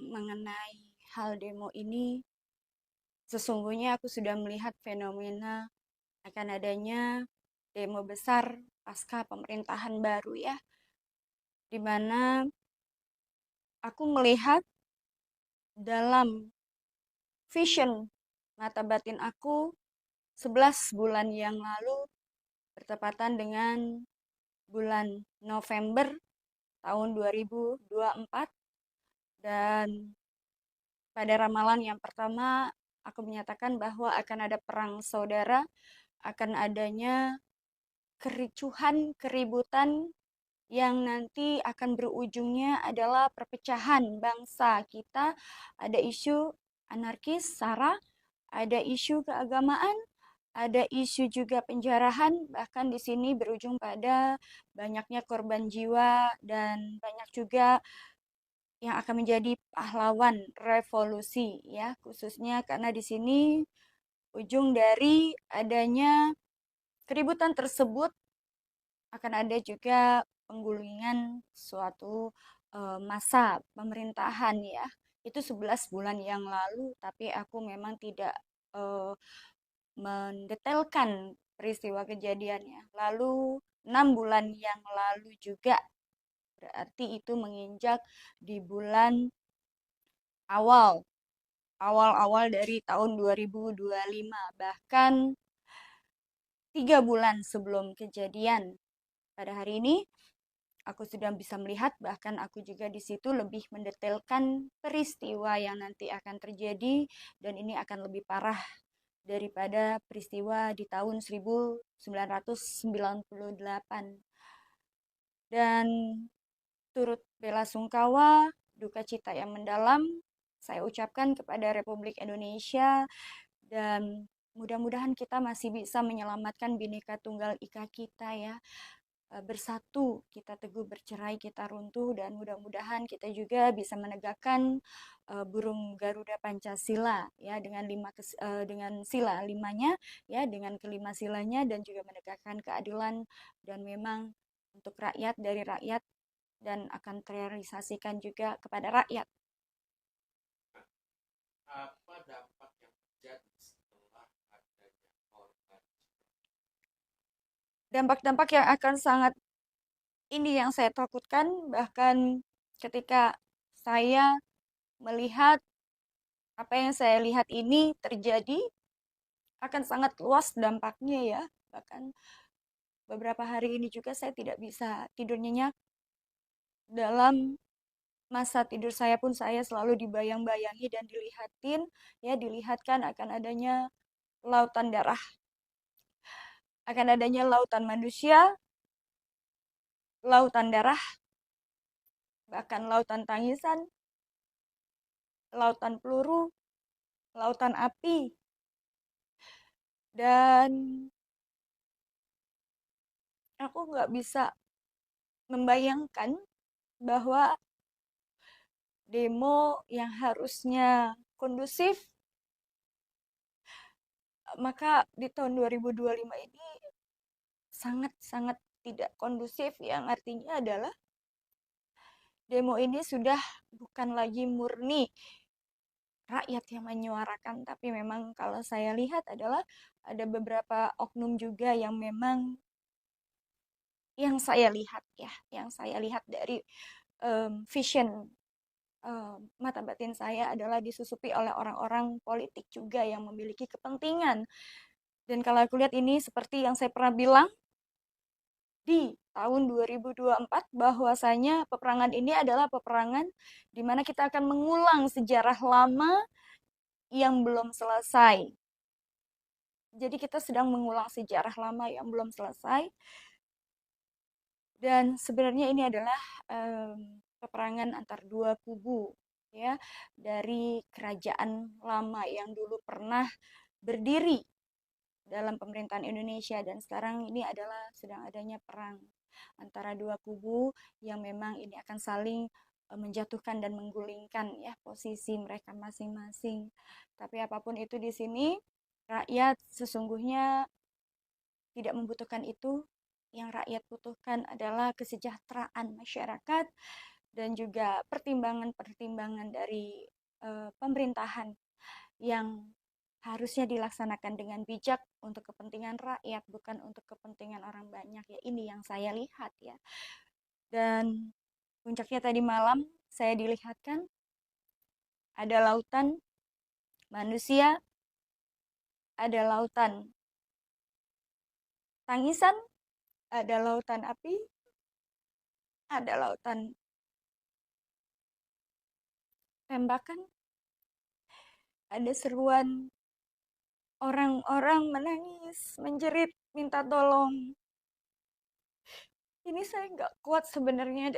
Mengenai hal demo ini, sesungguhnya aku sudah melihat fenomena akan adanya demo besar pasca pemerintahan baru ya, di mana aku melihat dalam vision mata batin aku 11 bulan yang lalu bertepatan dengan bulan November tahun 2024, dan pada ramalan yang pertama aku menyatakan bahwa akan ada perang saudara, akan adanya kericuhan, keributan yang nanti akan berujungnya adalah perpecahan bangsa kita. Ada isu anarkis, SARA, ada isu keagamaan, ada isu juga penjarahan, bahkan di sini berujung pada banyaknya korban jiwa dan banyak juga yang akan menjadi pahlawan revolusi ya, khususnya karena di sini ujung dari adanya keributan tersebut akan ada juga penggulungan suatu masa pemerintahan ya. Itu 11 bulan yang lalu, tapi aku memang tidak eh, mendetailkan peristiwa kejadiannya. Lalu 6 bulan yang lalu juga, berarti itu menginjak di bulan awal awal-awal dari tahun 2025, bahkan 3 bulan sebelum kejadian pada hari ini aku sudah bisa melihat, bahkan aku juga di situ lebih mendetailkan peristiwa yang nanti akan terjadi, dan ini akan lebih parah daripada peristiwa di tahun 1998. Dan turut bela sungkawa, duka cita yang mendalam saya ucapkan kepada Republik Indonesia, dan mudah-mudahan kita masih bisa menyelamatkan Bhinneka Tunggal Ika kita ya. Bersatu kita teguh, bercerai kita runtuh, dan mudah-mudahan kita juga bisa menegakkan burung Garuda Pancasila ya, dengan dengan sila limanya ya, dengan kelima silanya, dan juga menegakkan keadilan dan memang untuk rakyat, dari rakyat, dan akan terrealisasikan juga kepada rakyat. Apa dampak yang terjadi setelah adanya korban? Dampak-dampak yang akan sangat, ini yang saya takutkan, bahkan ketika saya melihat apa yang saya lihat ini terjadi, akan sangat luas dampaknya ya. Bahkan beberapa hari ini juga saya tidak bisa tidur nyenyak. Dalam masa tidur saya pun saya selalu dibayang-bayangi dan dilihatkan akan adanya lautan darah, akan adanya lautan manusia, lautan darah, bahkan lautan tangisan, lautan peluru, lautan api. Dan aku nggak bisa membayangkan bahwa demo yang harusnya kondusif, maka di tahun 2025 ini sangat-sangat tidak kondusif, yang artinya adalah demo ini sudah bukan lagi murni rakyat yang menyuarakan, tapi memang kalau saya lihat adalah ada beberapa oknum juga yang memang, yang saya lihat dari vision mata batin saya adalah disusupi oleh orang-orang politik juga yang memiliki kepentingan. Dan kalau aku lihat ini seperti yang saya pernah bilang di tahun 2024, bahwasanya peperangan ini adalah peperangan di mana kita akan mengulang sejarah lama yang belum selesai. Jadi kita sedang mengulang sejarah lama yang belum selesai, dan sebenarnya ini adalah peperangan antar dua kubu ya, dari kerajaan lama yang dulu pernah berdiri dalam pemerintahan Indonesia, dan sekarang ini adalah sedang adanya perang antara dua kubu yang memang ini akan saling menjatuhkan dan menggulingkan ya posisi mereka masing-masing. Tapi apapun itu, di sini rakyat sesungguhnya tidak membutuhkan itu. yang rakyat butuhkan adalah kesejahteraan masyarakat dan juga pertimbangan-pertimbangan dari pemerintahan yang harusnya dilaksanakan dengan bijak untuk kepentingan rakyat, bukan untuk kepentingan orang banyak. Ya, ini yang saya lihat ya. Dan puncaknya tadi malam saya dilihatkan ada lautan manusia, ada lautan tangisan, ada lautan api, ada lautan tembakan, ada seruan orang-orang menangis, menjerit, minta tolong. Ini saya nggak kuat sebenarnya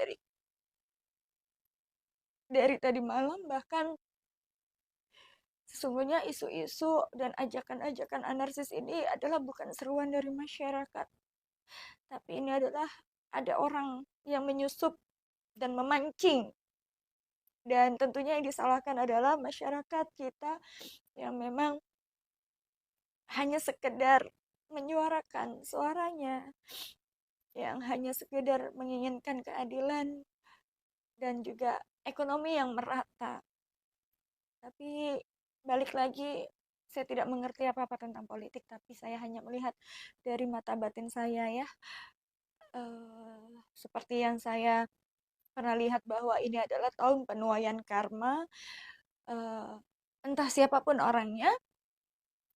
dari tadi malam, bahkan sesungguhnya isu-isu dan ajakan-ajakan anarkis ini adalah bukan seruan dari masyarakat, tapi ini adalah ada orang yang menyusup dan memancing. Dan tentunya yang disalahkan adalah masyarakat kita yang memang hanya sekedar menyuarakan suaranya, yang hanya sekedar menginginkan keadilan dan juga ekonomi yang merata. Tapi balik lagi, saya tidak mengerti apa-apa tentang politik, tapi saya hanya melihat dari mata batin saya ya. Seperti yang saya pernah lihat bahwa ini adalah tahun penuaian karma. Entah siapapun orangnya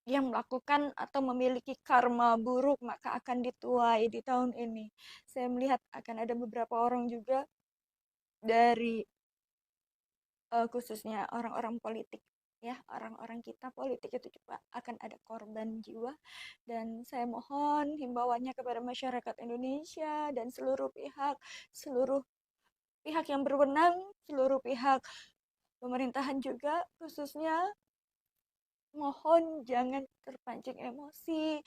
yang melakukan atau memiliki karma buruk, maka akan dituai di tahun ini. Saya melihat akan ada beberapa orang juga dari khususnya orang-orang politik ya, orang-orang kita politik itu juga akan ada korban jiwa, dan saya mohon himbauannya kepada masyarakat Indonesia dan seluruh pihak yang berwenang, seluruh pihak pemerintahan juga khususnya, mohon jangan terpancing emosi,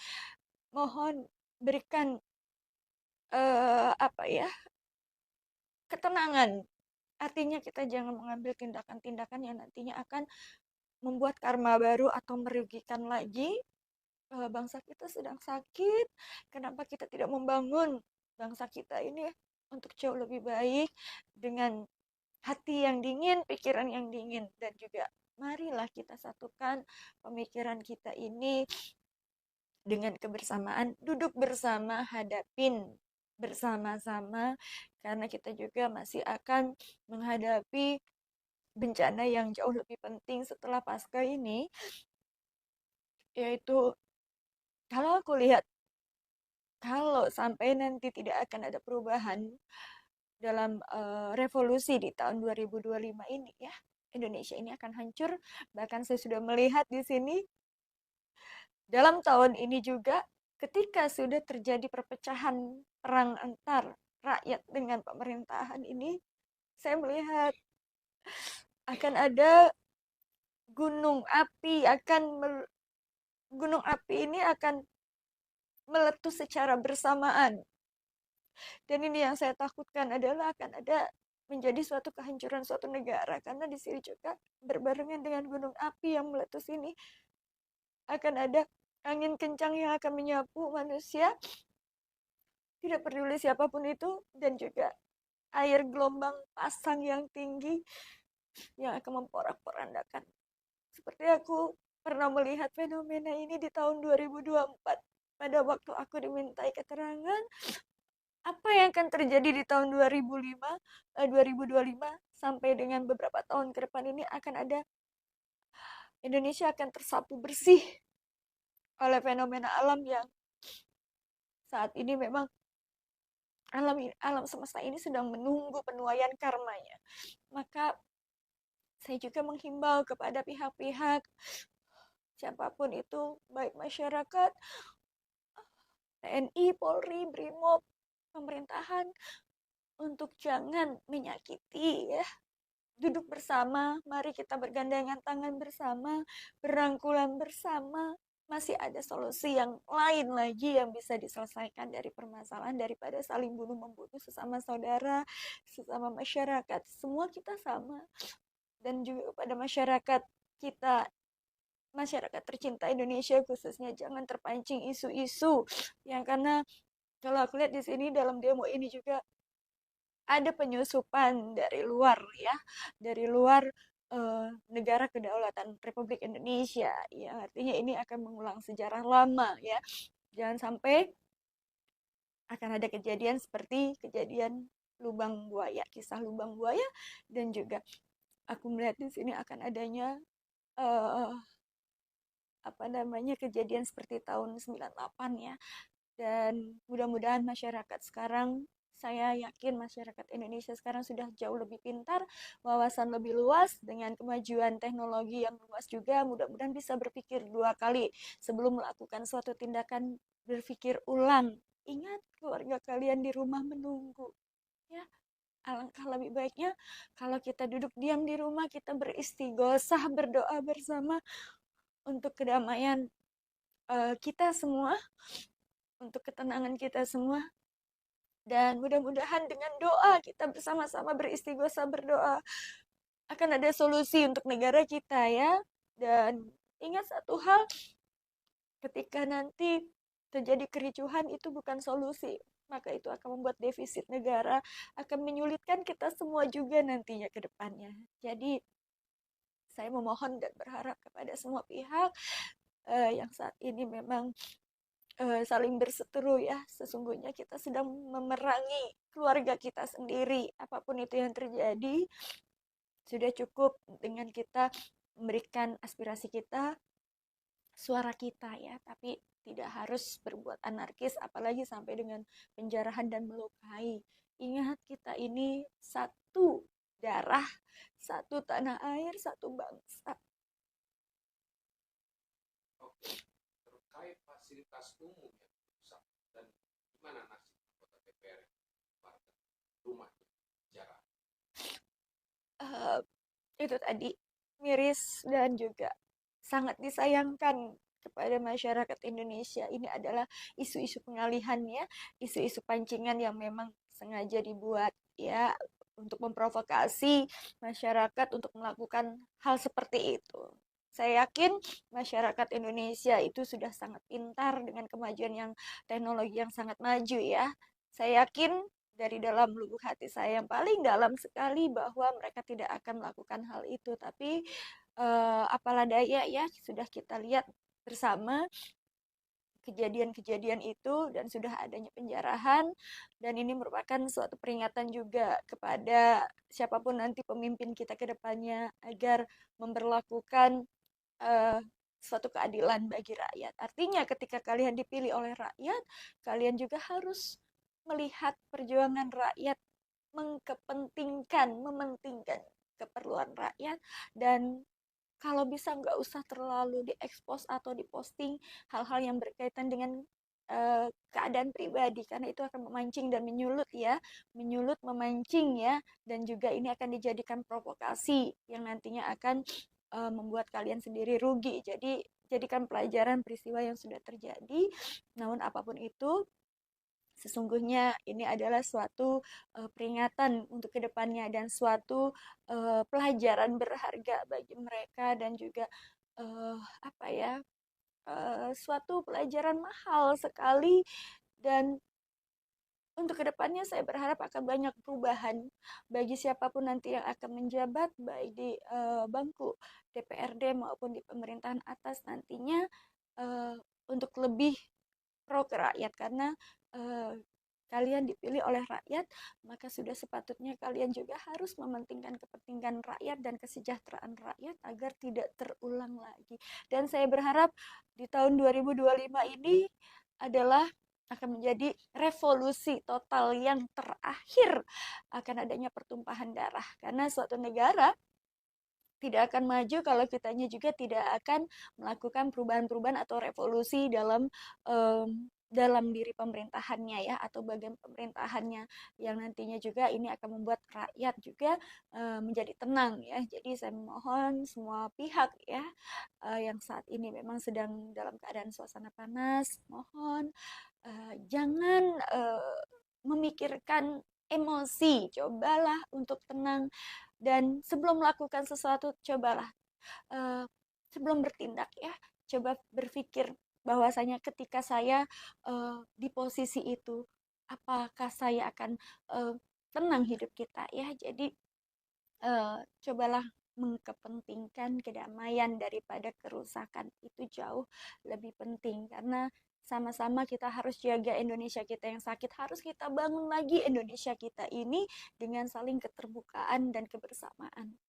mohon berikan apa ya, ketenangan. Artinya kita jangan mengambil tindakan-tindakan yang nantinya akan membuat karma baru atau merugikan lagi. Bangsa kita sedang sakit, kenapa kita tidak membangun bangsa kita ini untuk jauh lebih baik dengan hati yang dingin, pikiran yang dingin, dan juga marilah kita satukan pemikiran kita ini dengan kebersamaan, duduk bersama, hadapin bersama-sama, karena kita juga masih akan menghadapi bencana yang jauh lebih penting setelah pasca ini, yaitu kalau aku lihat, kalau sampai nanti tidak akan ada perubahan dalam revolusi di tahun 2025 ini ya, Indonesia ini akan hancur. Bahkan saya sudah melihat di sini dalam tahun ini juga ketika sudah terjadi perpecahan perang antar rakyat dengan pemerintahan ini, saya melihat akan ada gunung api gunung api ini akan meletus secara bersamaan. Dan ini yang saya takutkan adalah akan ada menjadi suatu kehancuran suatu negara, karena di sini juga berbarengan dengan gunung api yang meletus ini akan ada angin kencang yang akan menyapu manusia, tidak peduli siapapun itu, dan juga air gelombang pasang yang tinggi yang akan memporak-porandakan. Seperti aku pernah melihat fenomena ini di tahun 2024 pada waktu aku dimintai keterangan apa yang akan terjadi di tahun 2025 sampai dengan beberapa tahun ke depan ini. Akan ada, Indonesia akan tersapu bersih oleh fenomena alam yang saat ini memang alam semesta ini sedang menunggu penuaian karmanya. Maka saya juga menghimbau kepada pihak-pihak siapapun itu, baik masyarakat, TNI, Polri, Brimob, pemerintahan, untuk jangan menyakiti ya. Duduk bersama, mari kita bergandengan tangan bersama, berangkulan bersama. Masih ada solusi yang lain lagi yang bisa diselesaikan dari permasalahan daripada saling bunuh membunuh sesama saudara, sesama masyarakat. Semua kita sama. Dan juga pada masyarakat kita, masyarakat tercinta Indonesia khususnya, jangan terpancing isu-isu yang karena Kalau aku lihat di sini dalam demo ini juga ada penyusupan dari luar ya, dari luar negara kedaulatan Republik Indonesia. Ya, artinya ini akan mengulang sejarah lama ya. Jangan sampai akan ada kejadian seperti kejadian lubang buaya, kisah lubang buaya, dan juga aku melihat di sini akan adanya uh, apa namanya kejadian seperti tahun 98 ya. Dan mudah-mudahan masyarakat sekarang, saya yakin masyarakat Indonesia sekarang sudah jauh lebih pintar, wawasan lebih luas, dengan kemajuan teknologi yang luas juga, mudah-mudahan bisa berpikir dua kali sebelum melakukan suatu tindakan, berpikir ulang. Ingat, keluarga kalian di rumah menunggu. Ya, alangkah lebih baiknya kalau kita duduk diam di rumah, kita beristighosah, berdoa bersama untuk kedamaian kita semua, untuk ketenangan kita semua. Dan mudah-mudahan dengan doa kita bersama-sama beristighosah, berdoa, akan ada solusi untuk negara kita ya. Dan ingat satu hal, ketika nanti terjadi kericuhan itu bukan solusi, maka itu akan membuat defisit negara, akan menyulitkan kita semua juga nantinya ke depannya. Jadi saya memohon dan berharap kepada semua pihak yang saat ini memang saling berseteru ya. Sesungguhnya kita sedang memerangi keluarga kita sendiri. Apapun itu yang terjadi, sudah cukup dengan kita memberikan aspirasi kita, suara kita ya. Tapi tidak harus berbuat anarkis, apalagi sampai dengan penjarahan dan melukai. Ingat, kita ini satu darah, satu tanah air, satu bangsa. Oke, terkait fasilitas umum yang rusak dan gimana nasib anggota DPR yang warga rumahnya jarang. Uh, itu tadi miris dan juga sangat disayangkan kepada masyarakat Indonesia. Ini adalah isu-isu pengalihan ya, isu-isu pancingan yang memang sengaja dibuat ya untuk memprovokasi masyarakat untuk melakukan hal seperti itu. Saya yakin masyarakat Indonesia itu sudah sangat pintar dengan kemajuan yang teknologi yang sangat maju ya. Saya yakin dari dalam lubuk hati saya yang paling dalam sekali bahwa mereka tidak akan melakukan hal itu. Tapi apalah daya ya, sudah kita lihat bersama kejadian-kejadian itu dan sudah adanya penjarahan, dan ini merupakan suatu peringatan juga kepada siapapun nanti pemimpin kita ke depannya agar memperlakukan uh, suatu keadilan bagi rakyat. Artinya ketika kalian dipilih oleh rakyat, kalian juga harus melihat perjuangan rakyat, mementingkan keperluan rakyat, dan kalau bisa nggak usah terlalu diekspos atau diposting hal-hal yang berkaitan dengan keadaan pribadi, karena itu akan memancing dan menyulut ya, menyulut, memancing ya, dan juga ini akan dijadikan provokasi yang nantinya akan membuat kalian sendiri rugi. Jadi jadikan pelajaran peristiwa yang sudah terjadi. Namun apapun itu, sesungguhnya ini adalah suatu peringatan untuk kedepannya dan suatu pelajaran berharga bagi mereka, dan juga apa ya, suatu pelajaran mahal sekali. Dan untuk kedepannya saya berharap akan banyak perubahan bagi siapapun nanti yang akan menjabat, baik di bangku DPRD maupun di pemerintahan atas nantinya, uh, untuk lebih pro ke rakyat, karena uh, kalian dipilih oleh rakyat, maka sudah sepatutnya kalian juga harus mementingkan kepentingan rakyat dan kesejahteraan rakyat agar tidak terulang lagi. Dan saya berharap di tahun 2025 ini adalah akan menjadi revolusi total yang terakhir akan adanya pertumpahan darah, karena suatu negara tidak akan maju kalau kitanya juga tidak akan melakukan perubahan-perubahan atau revolusi dalam diri pemerintahannya ya, atau bagian pemerintahannya, yang nantinya juga ini akan membuat rakyat juga menjadi tenang ya. Jadi saya mohon semua pihak ya yang saat ini memang sedang dalam keadaan suasana panas, mohon jangan memikirkan emosi, cobalah untuk tenang, dan sebelum melakukan sesuatu cobalah sebelum bertindak ya, coba berpikir bahwasanya ketika saya di posisi itu, apakah saya akan tenang hidup kita ya. Jadi cobalah mengkepentingkan kedamaian daripada kerusakan, itu jauh lebih penting karena sama-sama kita harus jaga Indonesia kita yang sakit, harus kita bangun lagi Indonesia kita ini dengan saling keterbukaan dan kebersamaan.